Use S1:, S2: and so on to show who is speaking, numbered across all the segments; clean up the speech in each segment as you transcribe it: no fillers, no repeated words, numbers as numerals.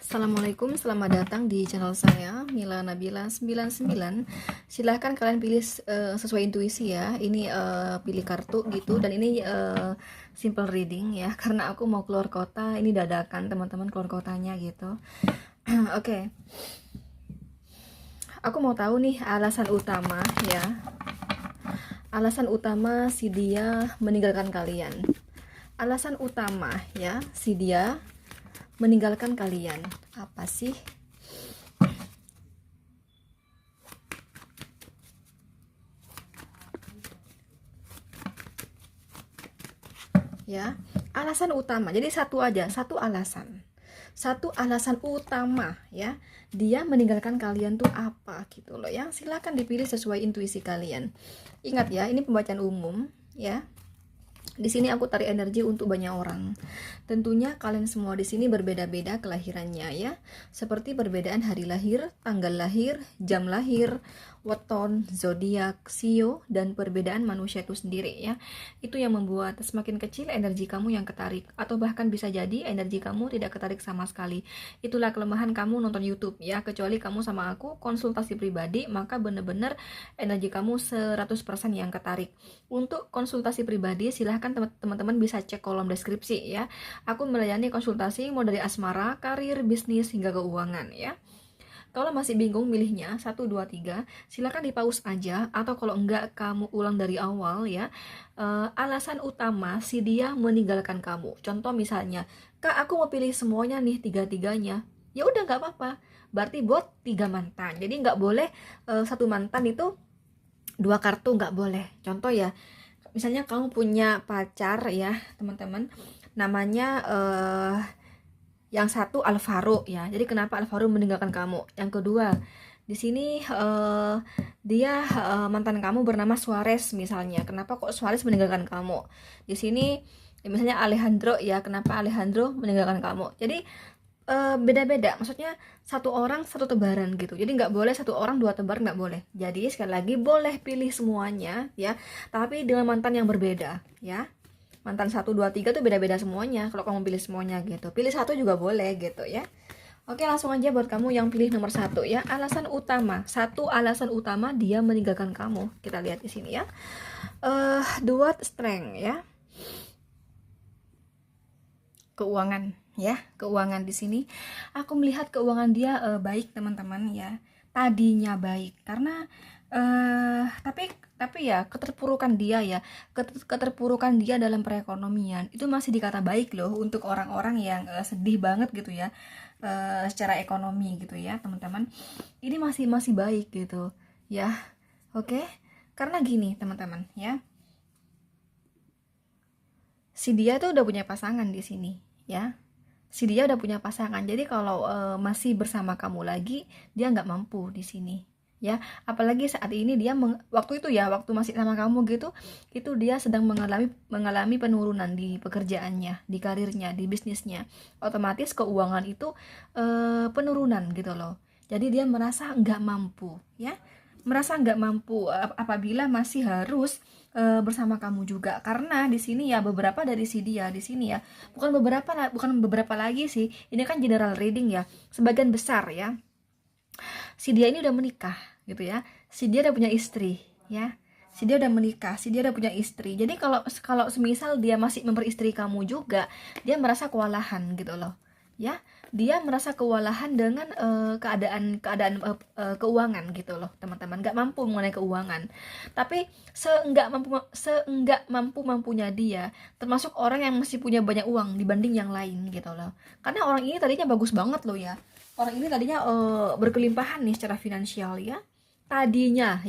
S1: Assalamualaikum, selamat datang di channel saya Mila Nabila 99. Silahkan kalian pilih sesuai intuisi ya. Ini pilih kartu gitu, dan ini simple reading ya karena aku mau keluar kota. Ini dadakan teman-teman, keluar kotanya gitu. Oke. Aku mau tahu nih alasan utama ya. Alasan utama si dia meninggalkan kalian. Alasan utama ya si dia meninggalkan kalian apa sih? Ya, alasan utama, jadi satu aja, satu alasan utama ya dia meninggalkan kalian tuh apa gitu loh ya. Silakan dipilih sesuai intuisi kalian. Ingat ya, ini pembacaan umum ya. Di sini aku tarik energi untuk banyak orang. Tentunya kalian semua di sini berbeda-beda kelahirannya ya. Seperti perbedaan hari lahir, tanggal lahir, jam lahir, weton, zodiak, sio, dan perbedaan manusia itu sendiri ya. Itu yang membuat semakin kecil energi kamu yang ketarik, atau bahkan bisa jadi energi kamu tidak ketarik sama sekali. Itulah kelemahan kamu nonton YouTube ya. Kecuali kamu sama aku konsultasi pribadi, maka benar-benar energi kamu 100% yang ketarik. Untuk konsultasi pribadi silahkan teman-teman bisa cek kolom deskripsi ya. Aku melayani konsultasi mau dari asmara, karir, bisnis, hingga keuangan ya. Kalau masih bingung milihnya 1, 2, 3, silakan di pause aja, atau kalau enggak kamu ulang dari awal ya. Alasan utama si dia meninggalkan kamu. Contoh misalnya, Kak aku mau pilih semuanya nih, tiga-tiganya. Ya udah nggak apa-apa. Berarti buat 3 mantan. Jadi nggak boleh satu mantan itu 2 kartu, nggak boleh. Contoh ya, misalnya kamu punya pacar ya teman-teman, namanya yang satu Alvaro ya. Jadi kenapa Alvaro meninggalkan kamu? Yang kedua, di sini dia mantan kamu bernama Suarez misalnya. Kenapa kok Suarez meninggalkan kamu? Di sini misalnya Alejandro ya. Kenapa Alejandro meninggalkan kamu? Jadi beda-beda, maksudnya satu orang satu tebaran gitu. Jadi nggak boleh satu orang 2 tebar, nggak boleh. Jadi sekali lagi boleh pilih semuanya ya, tapi dengan mantan yang berbeda ya. Mantan 1, 2, 3 tuh beda-beda semuanya. Kalau kamu pilih semuanya gitu, pilih satu juga boleh gitu ya. Oke, langsung aja buat kamu yang pilih nomor 1 ya. Alasan utama, satu alasan utama dia meninggalkan kamu. Kita lihat di sini ya. Dua strength ya, keuangan ya. Keuangan di sini aku melihat keuangan dia baik teman-teman ya. Tadinya baik karena tapi ya keterpurukan dia ya, keterpurukan dia dalam perekonomian itu masih dikata baik loh untuk orang-orang yang sedih banget gitu ya, secara ekonomi gitu ya teman-teman. Ini masih baik gitu ya. Oke, karena gini teman-teman ya, si dia tuh udah punya pasangan di sini ya. Si dia udah punya pasangan, jadi kalau masih bersama kamu lagi, dia nggak mampu di sini ya. Apalagi saat ini dia waktu itu ya, waktu masih sama kamu gitu, itu dia sedang mengalami penurunan di pekerjaannya, di karirnya, di bisnisnya. Otomatis keuangan itu penurunan gitu loh. Jadi dia merasa nggak mampu ya, merasa nggak mampu apabila masih harus bersama kamu juga. Karena di sini ya beberapa dari si dia di sini ya, bukan beberapa lagi sih, ini kan general reading ya, sebagian besar ya, si dia ini udah menikah gitu ya. Si dia udah punya istri ya, si dia udah menikah, si dia udah punya istri. Jadi kalau kalau semisal dia masih memperistri kamu juga, dia merasa kewalahan gitu loh ya. Dia merasa kewalahan dengan keadaan keuangan gitu loh teman-teman, nggak mampu mengenai keuangan. Tapi seenggak mampunya dia, termasuk orang yang masih punya banyak uang dibanding yang lain gitu loh. Karena orang ini tadinya bagus banget loh ya, orang ini tadinya berkelimpahan nih secara finansial ya. Tadinya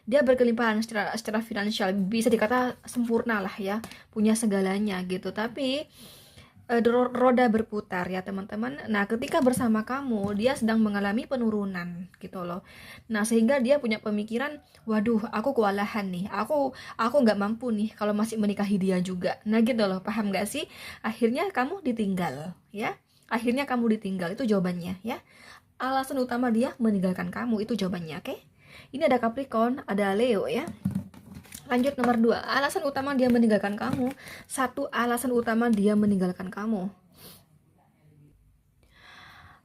S1: dia berkelimpahan secara finansial, bisa dikata sempurna lah ya, punya segalanya gitu. Tapi roda berputar ya teman-teman. Nah ketika bersama kamu, dia sedang mengalami penurunan gitu loh. Nah sehingga dia punya pemikiran, waduh aku kewalahan nih, aku nggak mampu nih kalau masih menikahi dia juga. Nah gitu loh, paham nggak sih? Akhirnya kamu ditinggal ya, akhirnya kamu ditinggal, itu jawabannya ya. Alasan utama dia meninggalkan kamu itu jawabannya. Oke, ini ada Capricorn, ada Leo ya. Lanjut nomor 2, alasan utama dia meninggalkan kamu. Satu alasan utama dia meninggalkan kamu,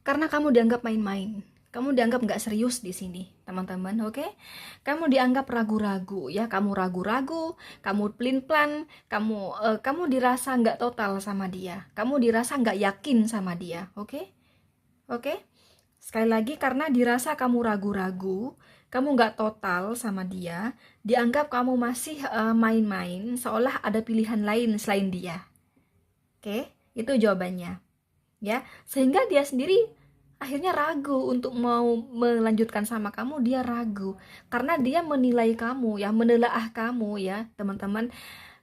S1: Karena kamu dianggap main-main. Kamu dianggap nggak serius di sini, teman-teman, oke? Kamu dianggap ragu-ragu, ya. Kamu ragu-ragu, kamu pelin-pelan, kamu dirasa nggak total sama dia. Kamu dirasa nggak yakin sama dia, oke? Oke? Sekali lagi, karena dirasa kamu ragu-ragu, kamu nggak total sama dia, dianggap kamu masih main-main, seolah ada pilihan lain selain dia. Oke? Itu jawabannya. Ya, sehingga dia sendiri akhirnya ragu untuk mau melanjutkan sama kamu. Dia ragu karena dia menilai kamu, ya, menelaah kamu, ya teman-teman,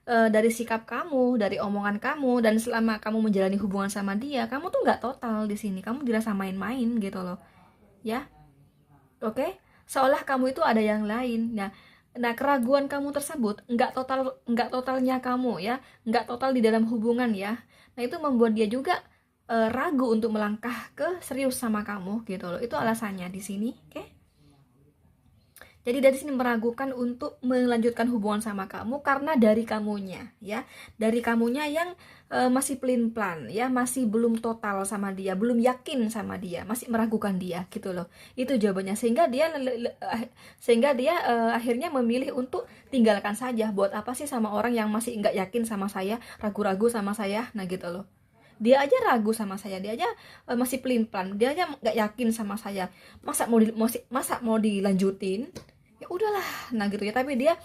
S1: dari sikap kamu, dari omongan kamu, dan selama kamu menjalani hubungan sama dia, kamu tuh nggak total di sini. Kamu dirasa main-main gitu loh, ya. Oke, seolah kamu itu ada yang lain. Nah, keraguan kamu tersebut nggak totalnya kamu, ya, nggak total di dalam hubungan, ya. Nah, itu membuat dia juga ragu untuk melangkah ke serius sama kamu gitu loh. Itu alasannya di sini, oke? Jadi dari sini meragukan untuk melanjutkan hubungan sama kamu karena dari kamunya, ya. Dari kamunya yang masih pelin-pelan, ya, masih belum total sama dia, belum yakin sama dia, masih meragukan dia gitu loh. Itu jawabannya, sehingga dia akhirnya memilih untuk tinggalkan saja. Buat apa sih sama orang yang masih nggak yakin sama saya, ragu-ragu sama saya, nah gitu loh. Dia aja ragu sama saya, dia aja masih pelin-pelan, dia aja nggak yakin sama saya, masa mau dilanjutin, ya udahlah, nah gitu ya. Tapi dia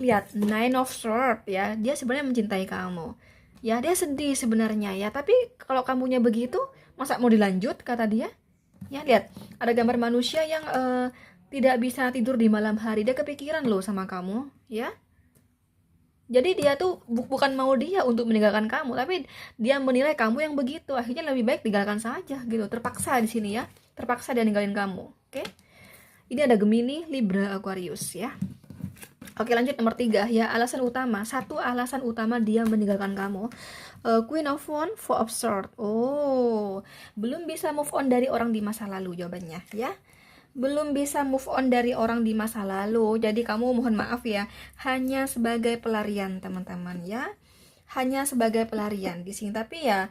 S1: lihat Nine of Swords, ya, dia sebenarnya mencintai kamu, ya, dia sedih sebenarnya, ya, tapi kalau kamunya begitu, masa mau dilanjut, kata dia, ya. Lihat, ada gambar manusia yang tidak bisa tidur di malam hari, dia kepikiran loh sama kamu, ya. Jadi dia tuh bukan mau dia untuk meninggalkan kamu, tapi dia menilai kamu yang begitu. Akhirnya lebih baik tinggalkan saja gitu. Terpaksa di sini, ya. Terpaksa dia ninggalin kamu. Oke? Ini ada Gemini, Libra, Aquarius, ya. Oke, lanjut nomor 3, ya. Alasan utama. Satu alasan utama dia meninggalkan kamu. Queen of Wands, Four of Swords. Oh, belum bisa move on dari orang di masa lalu jawabannya, ya. Belum bisa move on dari orang di masa lalu. Jadi kamu, mohon maaf ya, hanya sebagai pelarian, teman-teman, ya. Hanya sebagai pelarian di sini. Tapi ya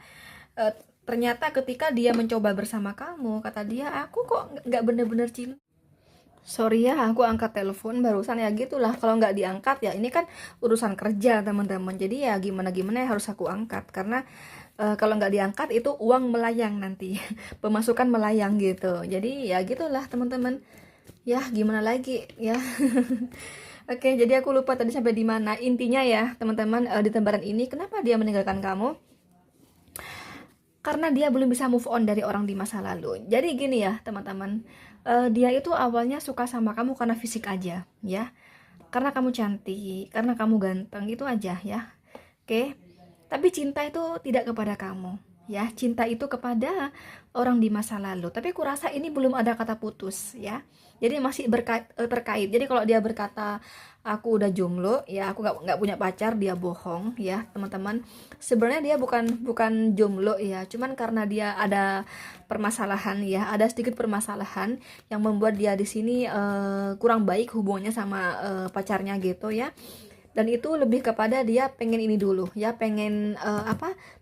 S1: ternyata ketika dia mencoba bersama kamu, kata dia, aku kok nggak bener-bener cinta. Sorry ya, aku angkat telepon barusan, ya gitulah. Kalau nggak diangkat, ya ini kan urusan kerja, teman-teman. Jadi ya gimana-gimana ya harus aku angkat. Karena kalau nggak diangkat itu uang melayang nanti. Pemasukan melayang gitu. Jadi ya gitulah, teman-teman. Ya gimana lagi, ya. Oke, jadi aku lupa tadi sampai di mana. Intinya ya, teman-teman, di lembaran ini kenapa dia meninggalkan kamu? Karena dia belum bisa move on dari orang di masa lalu. Jadi gini ya, teman-teman, dia itu awalnya suka sama kamu karena fisik aja, ya. Karena kamu cantik, karena kamu ganteng, itu aja, ya. Oke. Tapi cinta itu tidak kepada kamu, ya. Cinta itu kepada orang di masa lalu. Tapi kurasa ini belum ada kata putus, ya. Jadi masih terkait. Jadi kalau dia berkata aku udah jomblo, ya, aku nggak punya pacar, dia bohong, ya, teman-teman. Sebenarnya dia bukan jomblo, ya. Cuman karena dia ada permasalahan, ya, ada sedikit permasalahan yang membuat dia di sini kurang baik hubungannya sama pacarnya gitu, ya. Dan itu lebih kepada dia pengen ini dulu, ya, pengen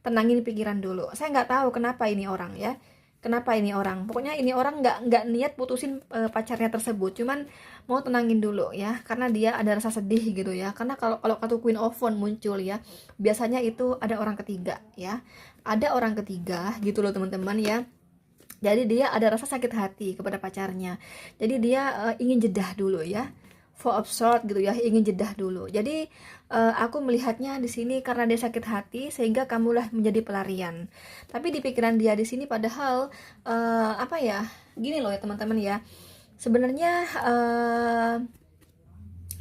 S1: tenangin pikiran dulu. Saya nggak tahu kenapa ini orang, ya, kenapa ini orang. Pokoknya ini orang nggak niat putusin pacarnya tersebut, cuman mau tenangin dulu, ya, karena dia ada rasa sedih gitu, ya. Karena kalau kartu Queen of Wands muncul, ya, biasanya itu ada orang ketiga, ya, ada orang ketiga gitu loh, teman-teman, ya. Jadi dia ada rasa sakit hati kepada pacarnya. Jadi dia ingin jedah dulu, ya. Four of Swords gitu, ya, ingin jedah dulu. Jadi aku melihatnya di sini karena dia sakit hati sehingga kamulah menjadi pelarian. Tapi di pikiran dia di sini padahal gini loh ya, teman-teman, ya. Sebenarnya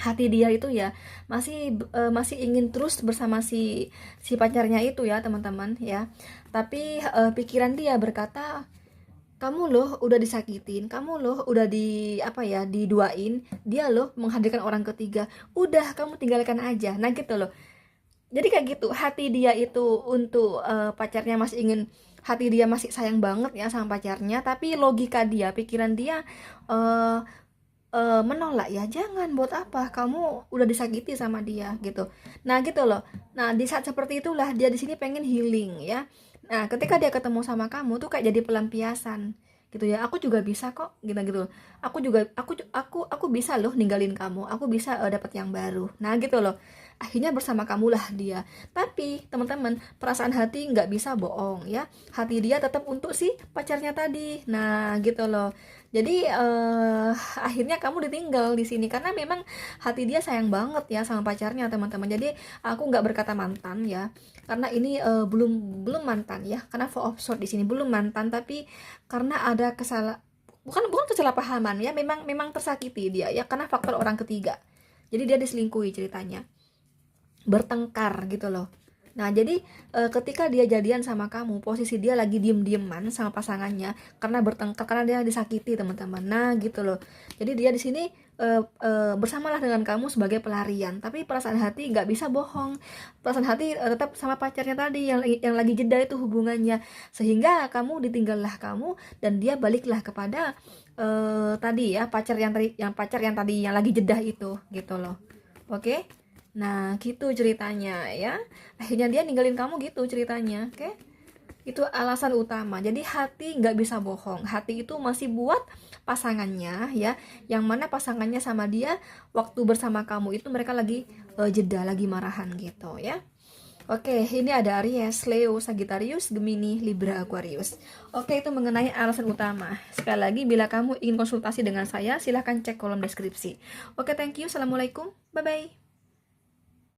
S1: hati dia itu ya masih ingin terus bersama si pacarnya itu, ya, teman-teman, ya. Tapi pikiran dia berkata, kamu loh udah disakitin, kamu loh udah diduain, dia loh menghadirkan orang ketiga, udah kamu tinggalkan aja. Nah gitu loh. Jadi kayak gitu, hati dia itu untuk pacarnya hati dia masih sayang banget, ya, sama pacarnya, tapi logika dia, pikiran dia menolak, ya, jangan, buat apa, kamu udah disakiti sama dia gitu. Nah gitu loh. Nah di saat seperti itulah dia di sini pengen healing, ya. Nah, ketika dia ketemu sama kamu tuh kayak jadi pelampiasan gitu ya. Aku juga bisa kok, gitu gitu. Aku bisa loh ninggalin kamu. Aku bisa dapat yang baru. Nah, gitu loh. Akhirnya bersama kamulah dia. Tapi teman-teman, perasaan hati nggak bisa bohong ya. Hati dia tetap untuk si pacarnya tadi. Nah, gitu loh. Jadi akhirnya kamu ditinggal di sini karena memang hati dia sayang banget ya sama pacarnya teman-teman. Jadi aku nggak berkata mantan ya, karena ini belum belum mantan ya, karena full of short di sini belum mantan, tapi karena ada bukan bukan kesalahpahaman ya, memang memang tersakiti dia ya karena faktor orang ketiga. Jadi dia diselingkuhi ceritanya, bertengkar gitu loh. Nah, jadi ketika dia jadian sama kamu, posisi dia lagi diem-dieman sama pasangannya karena bertengkar, karena dia disakiti, teman-teman. Nah, gitu loh. Jadi dia di sini bersamalah dengan kamu sebagai pelarian, tapi perasaan hati nggak bisa bohong. Perasaan hati tetap sama pacarnya tadi yang lagi jeda itu hubungannya, sehingga kamu ditinggallah kamu dan dia baliklah kepada tadi ya pacar yang tadi yang lagi jeda itu gitu loh. Oke. Nah, gitu ceritanya ya. Akhirnya dia ninggalin kamu gitu ceritanya, oke? Itu alasan utama. Jadi hati nggak bisa bohong. Hati itu masih buat pasangannya ya. Yang mana pasangannya sama dia waktu bersama kamu itu mereka lagi jeda, lagi marahan gitu ya. Oke, ini ada Aries, Leo, Sagittarius, Gemini, Libra, Aquarius. Oke, itu mengenai alasan utama. Sekali lagi, bila kamu ingin konsultasi dengan saya, silahkan cek kolom deskripsi. Oke, thank you. Assalamualaikum. Bye-bye.